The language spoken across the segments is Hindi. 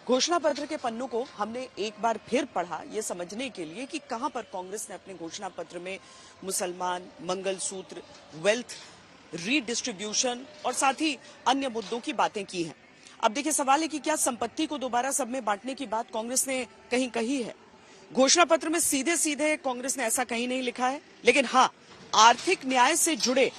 घोषणा पत्र के पन्नों को हमने एक बार फिर पढ़ा ये समझने के लिए कि कहां पर कांग्रेस ने अपने घोषणा पत्र में मुसलमान, मंगलसूत्र, वेल्थ रीडिस्ट्रीब्यूशन और साथ ही अन्य मुद्दों की बातें की हैं। अब देखिए, सवाल है कि क्या संपत्ति को दोबारा सब में बांटने की बात कांग्रेस ने कहीं कही है? घोषणा पत्र में सीधे सीधे कांग्रेस ने ऐसा कहीं नहीं लिखा है, लेकिन हाँ, आर्थिक न्याय से जुड़े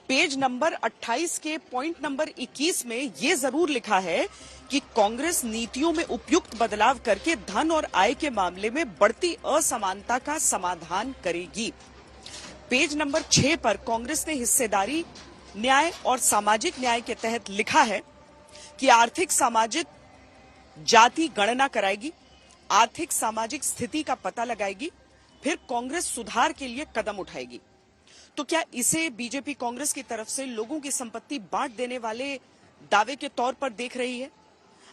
पेज नंबर 28 के पॉइंट नंबर 21 में यह जरूर लिखा है कि कांग्रेस नीतियों में उपयुक्त बदलाव करके धन और आय के मामले में बढ़ती असमानता का समाधान करेगी। पेज नंबर 6 पर कांग्रेस ने हिस्सेदारी न्याय और सामाजिक न्याय के तहत लिखा है कि आर्थिक सामाजिक जाति गणना कराएगी, आर्थिक सामाजिक स्थिति का पता लगाएगी, फिर कांग्रेस सुधार के लिए कदम उठाएगी। तो क्या इसे बीजेपी कांग्रेस की तरफ से लोगों की संपत्ति बांट देने वाले दावे के तौर पर देख रही है?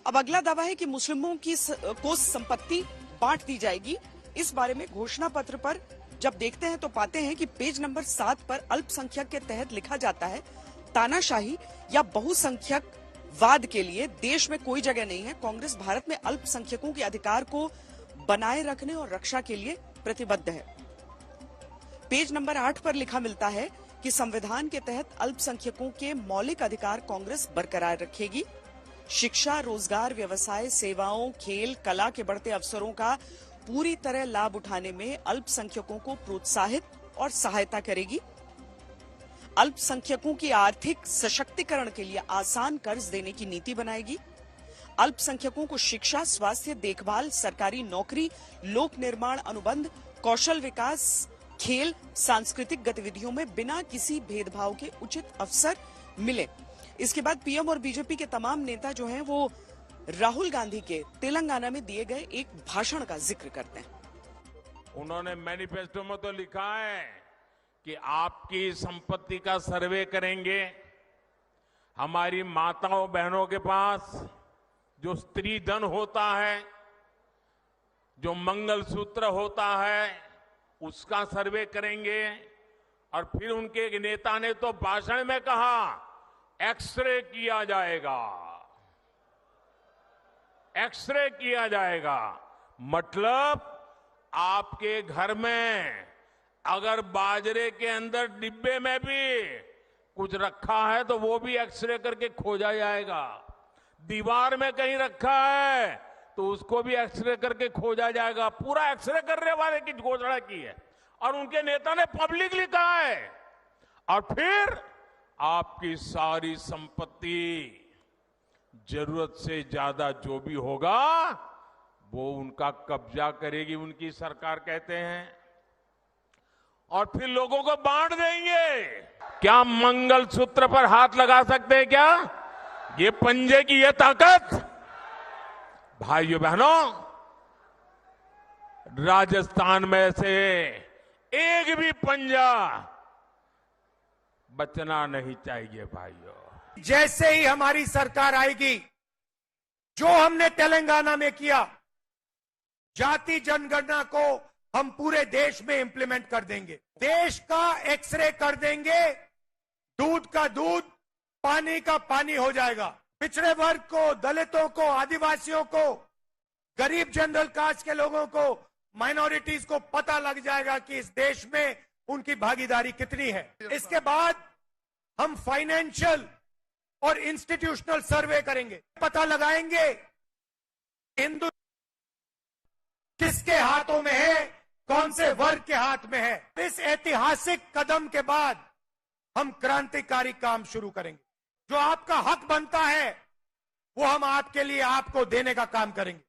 अब अगला दावा है कि मुस्लिमों को संपत्ति बांट दी जाएगी। इस बारे में घोषणा पत्र पर जब देखते हैं तो पाते हैं कि पेज नंबर 7 पर अल्पसंख्यक के तहत लिखा जाता है, तानाशाही या बहुसंख्यक वाद के लिए देश में कोई जगह नहीं है। कांग्रेस भारत में अल्पसंख्यकों के अधिकार को बनाए रखने और रक्षा के लिए प्रतिबद्ध है। पेज नंबर 8 पर लिखा मिलता है कि संविधान के तहत अल्पसंख्यकों के मौलिक अधिकार कांग्रेस बरकरार रखेगी। शिक्षा, रोजगार, व्यवसाय, सेवाओं, खेल, कला के बढ़ते अवसरों का पूरी तरह लाभ उठाने में अल्पसंख्यकों को प्रोत्साहित और सहायता करेगी। अल्पसंख्यकों की आर्थिक सशक्तिकरण के लिए आसान कर्ज देने की नीति बनाएगी। अल्पसंख्यकों को शिक्षा, स्वास्थ्य देखभाल, सरकारी नौकरी, लोक निर्माण अनुबंध, कौशल विकास, खेल, सांस्कृतिक गतिविधियों में बिना किसी भेदभाव के उचित अवसर मिले। इसके बाद पीएम और बीजेपी के तमाम नेता जो हैं वो राहुल गांधी के तेलंगाना में दिए गए एक भाषण का जिक्र करते हैं। उन्होंने मैनिफेस्टो में तो लिखा है कि आपकी संपत्ति का सर्वे करेंगे। हमारी माताओं बहनों के पास जो स्त्री धन होता है, जो मंगलसूत्र होता है, उसका सर्वे करेंगे। और फिर उनके नेता ने तो भाषण में कहा एक्सरे किया जाएगा, एक्सरे किया जाएगा। मतलब आपके घर में अगर बाजरे के अंदर डिब्बे में भी कुछ रखा है तो वो भी एक्सरे करके खोजा जाएगा। दीवार में कहीं रखा है तो उसको भी एक्सरे करके खोजा जाएगा। पूरा एक्सरे करने वाले की घोषणा की है और उनके नेता ने पब्लिकली कहा है। और फिर आपकी सारी संपत्ति जरूरत से ज्यादा जो भी होगा वो उनका कब्जा करेगी उनकी सरकार, कहते हैं, और फिर लोगों को बांट देंगे। क्या मंगलसूत्र पर हाथ लगा सकते हैं क्या? ये पंजे की ये ताकत। भाइयों बहनों, राजस्थान में से एक भी पंजा बचना नहीं चाहिए। भाइयों, जैसे ही हमारी सरकार आएगी, जो हमने तेलंगाना में किया, जाति जनगणना को हम पूरे देश में इंप्लीमेंट कर देंगे। देश का एक्सरे कर देंगे। दूध का दूध, पानी का पानी हो जाएगा। पिछड़े वर्ग को, दलितों को, आदिवासियों को, गरीब जनरल कास्ट के लोगों को, माइनॉरिटीज को पता लग जाएगा कि इस देश में उनकी भागीदारी कितनी है। इसके बाद हम फाइनेंशियल और इंस्टीट्यूशनल सर्वे करेंगे, पता लगाएंगे हिंदू किसके हाथों में है, कौन से वर्ग के हाथ में है। इस ऐतिहासिक कदम के बाद हम क्रांतिकारी काम शुरू करेंगे। जो आपका हक बनता है वो हम आपके लिए, आपको देने का काम करेंगे।